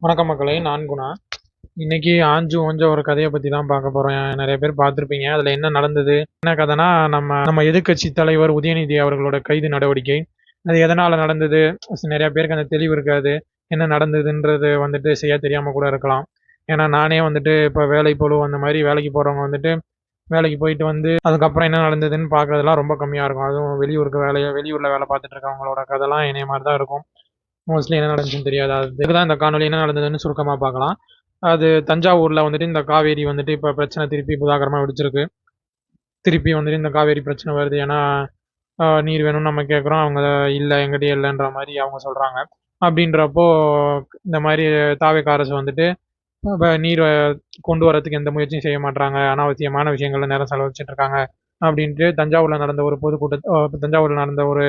வணக்கம் மக்களே, நான் குணா. இன்னைக்கு ஆஞ்சு ஓஞ்ச ஒரு கதையை பத்தி தான் பார்க்க போறோம். நிறைய பேர் பார்த்துருப்பீங்க. அதுல என்ன நடந்தது, என்ன கதைனா, நம்ம நம்ம எதிர்க்கட்சி தலைவர் உதயநிதி அவர்களோட கைது நடவடிக்கை. அது எதனால நடந்தது? நிறைய பேருக்கு அந்த தெளிவு இருக்காது. என்ன நடந்ததுன்றது வந்துட்டு செய்ய தெரியாம கூட இருக்கலாம். ஏன்னா நானே வந்துட்டு இப்போ வேலை பளு அந்த மாதிரி வேலைக்கு போறவங்க வந்துட்டு வேலைக்கு போயிட்டு வந்து அதுக்கப்புறம் என்ன நடந்ததுன்னு பார்க்கறதுலாம் ரொம்ப கம்மியா இருக்கும். அதுவும் வெளியூர்ல வேலை பார்த்துட்டு இருக்கவங்களோட கதைலாம் என்னைய மாதிரி தான் இருக்கும். மோஸ்ட்லி என்ன நடந்துச்சுன்னு தெரியாது. அதுக்கு தான் இந்த காணொலி என்ன நடந்ததுன்னு சுருக்கமாக பார்க்கலாம். அது தஞ்சாவூரில் வந்துட்டு இந்த காவேரி வந்துட்டு இப்போ பிரச்சனை திருப்பி புதாகரமாக வெடிச்சிருக்கு. திருப்பி வந்துட்டு இந்த காவேரி பிரச்சனை வருது. ஏன்னா நீர் வேணும்னு நம்ம கேட்குறோம், அவங்க இல்லை எங்கிட்டே இல்லைன்ற மாதிரி அவங்க சொல்கிறாங்க. அப்படின்றப்போ இந்த மாதிரி தாவேக்கா அரசு வந்துட்டு நீர் கொண்டு வரதுக்கு எந்த முயற்சியும் செய்ய மாட்டாங்க, அனாவசியமான விஷயங்கள்ல நேரம் செலவழிச்சிட்டு இருக்காங்க அப்படின்ட்டு தஞ்சாவூரில் நடந்த ஒரு தஞ்சாவூரில் நடந்த ஒரு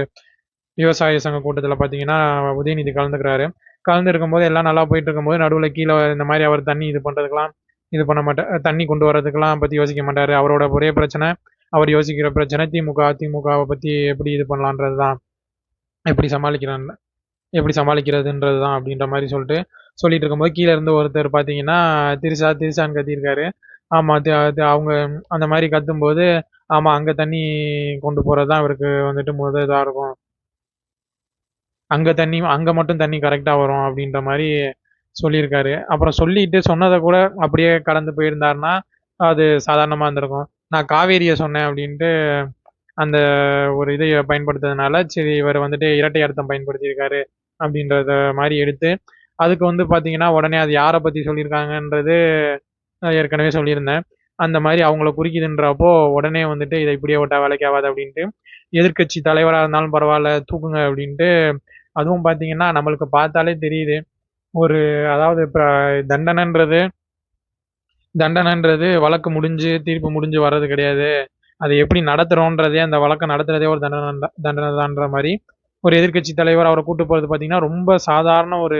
விவசாய சங்க கூட்டத்தில் பார்த்தீங்கன்னா உதயநிதி கலந்துக்கிறாரு. கலந்து இருக்கும்போது எல்லாம் நல்லா போயிட்டு இருக்கும்போது நடுவில் கீழே இந்த மாதிரி அவர் தண்ணி இது பண்ணுறதுக்கெல்லாம் இது பண்ண மாட்டார். தண்ணி கொண்டு வரதுக்கெல்லாம் பற்றி யோசிக்க மாட்டார். அவரோட ஒரே பிரச்சனை, அவர் யோசிக்கிற பிரச்சனை அதிமுகவை பற்றி எப்படி இது பண்ணலான்றது தான், எப்படி சமாளிக்கிறான் எப்படி சமாளிக்கிறதுன்றது தான் அப்படின்ற மாதிரி சொல்லிட்டு இருக்கும்போது கீழே இருந்து ஒருத்தர் பார்த்தீங்கன்னா திருசான்னு கத்தியிருக்காரு. ஆமாம், அது அவங்க அந்த மாதிரி கத்தும்போது, ஆமாம் அங்கே தண்ணி கொண்டு போகிறது தான் இவருக்கு வந்துட்டு இதாக இருக்கும், அங்கே மட்டும் தண்ணி கரெக்டாக வரும் அப்படின்ற மாதிரி சொல்லியிருக்காரு. அப்புறம் சொல்லிட்டு சொன்னதை கூட அப்படியே கடந்து போயிருந்தாருன்னா அது சாதாரணமாக இருந்திருக்கும். நான் காவேரியை சொன்னேன் அப்படின்ட்டு அந்த ஒரு இதை பயன்படுத்துறதுனால சரி இவர் வந்துட்டு இரட்டை அர்த்தம் பயன்படுத்தியிருக்காரு அப்படின்றத மாதிரி எடுத்து அதுக்கு வந்து பார்த்தீங்கன்னா உடனே அது யாரை பற்றி சொல்லியிருக்காங்கன்றது ஏற்கனவே சொல்லியிருந்தேன். அந்த மாதிரி அவங்கள குறிக்குதுன்றப்போ உடனே வந்துட்டு இதை இப்படியே விட்டா வேலைக்கு ஆகாது அப்படின்ட்டு எதிர்க்கட்சி தலைவராக இருந்தாலும் பரவாயில்ல தூக்குங்க அப்படின்ட்டு. அதுவும் பார்த்தீங்கன்னா நம்மளுக்கு பார்த்தாலே தெரியுது. ஒரு அதாவது இப்போ தண்டனைன்றது தண்டனைன்றது வழக்கு முடிஞ்சு தீர்ப்பு முடிஞ்சு வர்றது கிடையாது. அதை எப்படி நடத்துகிறோன்றதே, அந்த வழக்கை நடத்துறதே ஒரு தண்டனை தான்ற மாதிரி ஒரு எதிர்க்கட்சி தலைவர் அவரை கூட்டு போகிறது பார்த்தீங்கன்னா ரொம்ப சாதாரண ஒரு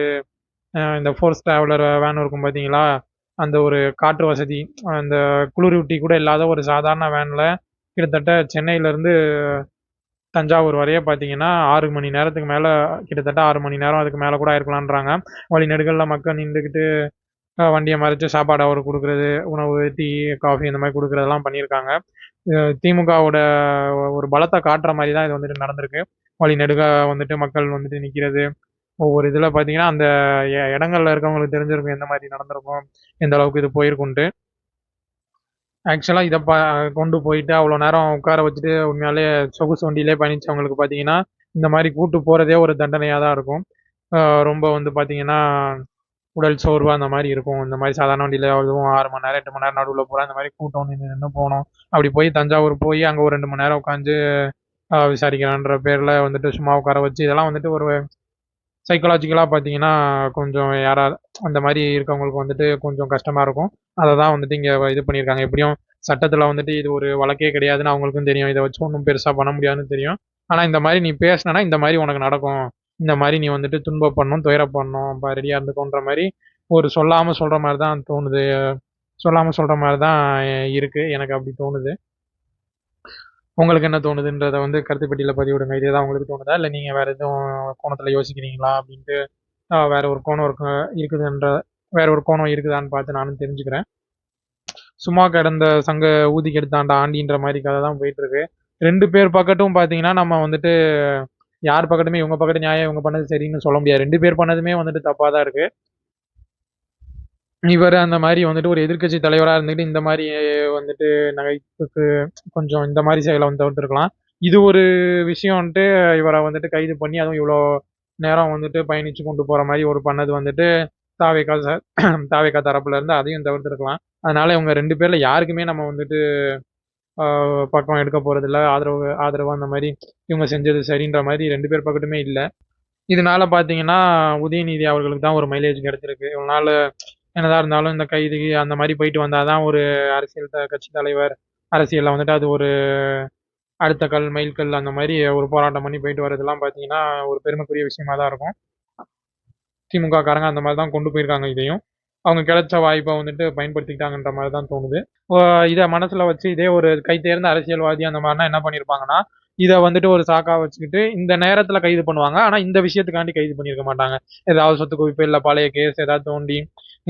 இந்த ஃபோர்ஸ் டிராவலர் வேன் இருக்கும் பார்த்தீங்களா, அந்த ஒரு காற்று வசதி, அந்த குளிரூட்டி கூட இல்லாத ஒரு சாதாரண வேனில் கிட்டத்தட்ட சென்னையிலேருந்து தஞ்சாவூர் வரையே பார்த்தீங்கன்னா 6 மணி நேரத்துக்கு மேலே, கிட்டத்தட்ட 6 மணி நேரம் அதுக்கு மேலே கூட இருக்கலான்றாங்க. வழி நெடுகளில் மக்கள் நின்றுக்கிட்டு வண்டியை மறைச்சு சாப்பாடு அவர் கொடுக்குறது, உணவு, டீ, காஃபி இந்த மாதிரி கொடுக்குறதெல்லாம் பண்ணியிருக்காங்க. திமுகவோட ஒரு பலத்தை காட்டுற மாதிரி தான் இது வந்துட்டு நடந்திருக்கு. வழி நெடுக வந்துட்டு மக்கள் வந்துட்டு நிற்கிறது, ஒவ்வொரு இதில் பார்த்தீங்கன்னா அந்த இடங்கள்ல இருக்கவங்களுக்கு தெரிஞ்சிருக்கும் எந்த மாதிரி நடந்திருக்கும், எந்த அளவுக்கு இது போயிருக்குன்ட்டு. ஆக்சுவலாக இதை கொண்டு போயிட்டு அவ்வளோ நேரம் உட்கார வச்சுட்டு உண்மையாலே சொகுசு வண்டியிலே பயணிச்சவங்களுக்கு பார்த்தீங்கன்னா இந்த மாதிரி கூட்டு போகிறதே ஒரு தண்டனையாக தான் இருக்கும். ரொம்ப வந்து பார்த்தீங்கன்னா உடல் சோர்வு அந்த மாதிரி இருக்கும். இந்த மாதிரி சாதாரண வண்டியில் அதுவும் 6 மணி நேரம் 8 மணி நேரம் நடுவில் போகிற இந்த மாதிரி கூட்டம் நின்று நின்று போகணும். அப்படி போய் தஞ்சாவூர் போய் அங்கே ஒரு 2 மணி நேரம் உட்காந்து விசாரிக்கிறான்ற பேரில் வந்துட்டு சும்மா உட்கார வச்சு இதெல்லாம் வந்துட்டு ஒரு சைக்கலாஜிக்கலாக பார்த்தீங்கன்னா கொஞ்சம் யாராவது அந்த மாதிரி இருக்கவங்களுக்கு வந்துட்டு கொஞ்சம் கஷ்டமாக இருக்கும். அதை தான் வந்துட்டு இங்கே இது பண்ணியிருக்காங்க. எப்படியும் சட்டத்தில் வந்துட்டு இது ஒரு வழக்கே கிடையாதுன்னு அவங்களுக்கும் தெரியும். இதை வச்சு ஒன்றும் பெருசாக பண்ண முடியாதுன்னு தெரியும். ஆனால் இந்த மாதிரி நீ பேசினா இந்த மாதிரி உனக்கு நடக்கும், இந்த மாதிரி நீ வந்துட்டு துன்பப்படணும், துயரப்படணும், ரெடியாக இருந்துக்கோன்ற மாதிரி ஒரு சொல்லாமல் சொல்கிற மாதிரி தான் தோணுது. சொல்லாமல் சொல்கிற மாதிரி தான் இருக்குது, எனக்கு அப்படி தோணுது. உங்களுக்கு என்ன தோணுதுன்றதை வந்து கருத்து பெட்டியில் பதிவிடுங்க. இதே தான் உங்களுக்கு தோணுதா, இல்லை நீங்கள் வேறு எதுவும் கோணத்தில் யோசிக்கிறீங்களா அப்படின்ட்டு வேற ஒரு கோணம் இருக்குதுன்ற வேற ஒரு கோணம் இருக்குதான்னு பார்த்து நானும் தெரிஞ்சுக்கிறேன். சும்மா கிடந்த சங்க ஊதி கெடுத்தாண்ட ஆண்டின்ற மாதிரி கதை தான் போயிட்டு இருக்கு. 2 பேர் பக்கட்டும் பார்த்தீங்கன்னா நம்ம வந்துட்டு யார் பக்கத்துமே இவங்க பக்கத்து நியாயம் இவங்க பண்ணது சரின்னு சொல்ல முடியாது. 2 பேர் பண்ணதுமே வந்துட்டு தப்பாக தான் இருக்கு. இவர் அந்த மாதிரி வந்துட்டு ஒரு எதிர்க்கட்சி தலைவராக இருந்துட்டு இந்த மாதிரி வந்துட்டு நகைப்புக்கு கொஞ்சம் இந்த மாதிரி செயலை வந்து தவிர்த்துருக்கலாம். இது ஒரு விஷயம் வந்துட்டு இவரை வந்துட்டு கைது பண்ணி அதுவும் இவ்வளோ நேரம் வந்துட்டு பயணிச்சு கொண்டு போகிற மாதிரி ஒரு பண்ணது வந்துட்டு தாவேக்கா தாவேக்கா தரப்புல இருந்து அதையும் தவிர்த்துருக்கலாம். அதனால இவங்க 2 பேர்ல யாருக்குமே நம்ம வந்துட்டு பக்கம் எடுக்க போறதில்ல, ஆதரவு அந்த மாதிரி இவங்க செஞ்சது சரின்ற மாதிரி 2 பேர் பக்கத்துமே இல்லை. இதனால பார்த்தீங்கன்னா உதயநிதி அவர்களுக்கு தான் ஒரு மைலேஜ் கிடைச்சிருக்கு. இவ்வளோ நாள் என்னதான் இருந்தாலும் இந்த கைது அந்த மாதிரி போயிட்டு வந்தால் தான் ஒரு அரசியல் கட்சி தலைவர் அரசியலில் வந்துட்டு அது ஒரு அடுத்த மைல்கல் அந்த மாதிரி ஒரு போராட்டம் பண்ணி போயிட்டு வரதெல்லாம் பார்த்தீங்கன்னா ஒரு பெருமைக்குரிய விஷயமா தான் இருக்கும். திமுக காரங்க அந்த மாதிரி தான் கொண்டு போயிருக்காங்க. இதையும் அவங்க கிடைச்ச வாய்ப்பை வந்துட்டு பயன்படுத்திக்கிட்டாங்கன்ற மாதிரி தான் தோணுது. இதை மனசில் வச்சு இதே ஒரு கை தேர்ந்த அரசியல்வாதி அந்த மாதிரினா என்ன பண்ணியிருப்பாங்கன்னா, இதை வந்துட்டு ஒரு சாக்கா வச்சுக்கிட்டு இந்த நேரத்தில் கைது பண்ணுவாங்க. ஆனால் இந்த விஷயத்துக்காண்டி கைது பண்ணியிருக்க மாட்டாங்க. ஏதாவது சொத்து குவிப்பு இல்லை பழைய கேஸ் ஏதாவது தோண்டி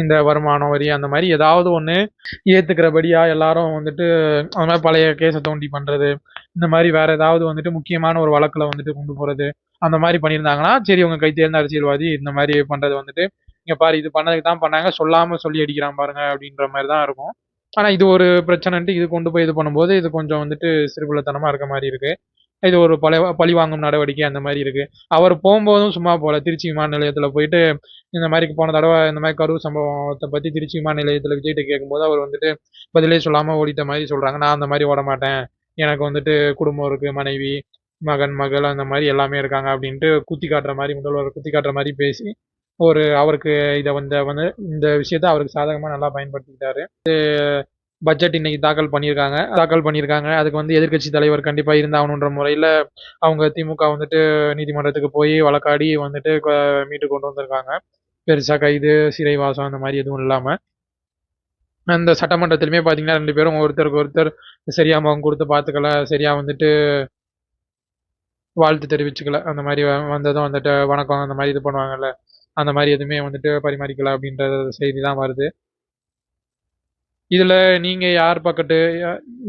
இந்த வருமானம் வரி அந்த மாதிரி ஏதாவது ஒன்று ஏற்றுக்கிறபடியா எல்லாரும் வந்துட்டு அந்த மாதிரி பழைய கேஸை தோண்டி பண்ணுறது, இந்த மாதிரி வேற ஏதாவது வந்துட்டு முக்கியமான ஒரு வழக்கில் வந்துட்டு கொண்டு போகிறது அந்த மாதிரி பண்ணியிருந்தாங்கன்னா சரி உங்க கை தேர்ந்த அரசியல்வாதி இந்த மாதிரி பண்ணுறது வந்துட்டு இங்கே பாரு இது பண்ணதுக்கு தான் பண்ணாங்க சொல்லாமல் சொல்லி அடிக்கிறான் பாருங்க அப்படின்ற மாதிரி தான் இருக்கும். ஆனால் இது ஒரு பிரச்சனைன்ட்டு இது கொண்டு போய் இது பண்ணும்போது இது கொஞ்சம் வந்துட்டு சிறுபிள்ளைத்தனமாக இருக்க மாதிரி இருக்கு. இது ஒரு பழி வாங்கும் நடவடிக்கை அந்த மாதிரி இருக்கு. அவர் போகும்போதும் சும்மா போல திருச்சி விமான நிலையத்தில் போயிட்டு இந்த மாதிரி போன தடவை இந்த மாதிரி கரூர் சம்பவத்தை பற்றி திருச்சி விமான நிலையத்தில் விஜய்கிட்ட கேட்கும்போது அவர் வந்துட்டு பதிலே சொல்லாமல் ஓடிட்ட மாதிரி சொல்கிறாங்க. நான் அந்த மாதிரி ஓட மாட்டேன், எனக்கு வந்துட்டு குடும்பம் இருக்குது, மனைவி மகன் மகள் அந்த மாதிரி எல்லாமே இருக்காங்க அப்படின்ட்டு குத்தி காட்டுற மாதிரி முதல்வர் குத்தி காட்டுற மாதிரி பேசி அவருக்கு இதை வந்து இந்த விஷயத்த அவருக்கு சாதகமாக நல்லா பயன்படுத்திக்கிட்டாரு. பட்ஜெட் இன்னைக்கு தாக்கல் பண்ணியிருக்காங்க. அதுக்கு வந்து எதிர்க்கட்சி தலைவர் கண்டிப்பாக இருந்தாகணுன்ற முறையில் அவங்க திமுக வந்துட்டு நீதிமன்றத்துக்கு போய் வழக்காடி வந்துட்டு மீட்டு கொண்டு வந்திருக்காங்க. பெருசாக கைது சிறைவாசம் அந்த மாதிரி எதுவும் இல்லாமல். அந்த சட்டமன்றத்திலுமே பார்த்தீங்கன்னா 2 பேரும் ஒருத்தருக்கு ஒருத்தர் சரியா முகம் கொடுத்து பார்த்துக்கல, சரியா வந்துட்டு வாழ்த்து தெரிவிச்சுக்கல, அந்த மாதிரி வந்ததும் வந்துட்டு வணக்கம் அந்த மாதிரி இது பண்ணுவாங்கல்ல, அந்த மாதிரி எதுவுமே வந்துட்டு பரிமாறிக்கல அப்படின்ற செய்தி தான் வருது. இதுல நீங்க யார் பக்கத்து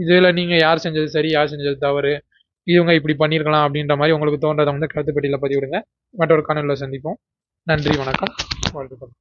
இதுல நீங்க யார் செஞ்சது சரி யார் செஞ்சது தவறு, இவங்க இப்படி பண்ணியிருக்கலாம் அப்படின்ற மாதிரி உங்களுக்கு தோன்றதை வந்து கருத்து பெட்டியில பதிவிடுங்க. மற்றொரு காணொலியில் சந்திப்போம். நன்றி, வணக்கம், வாழ்த்துக்கள்.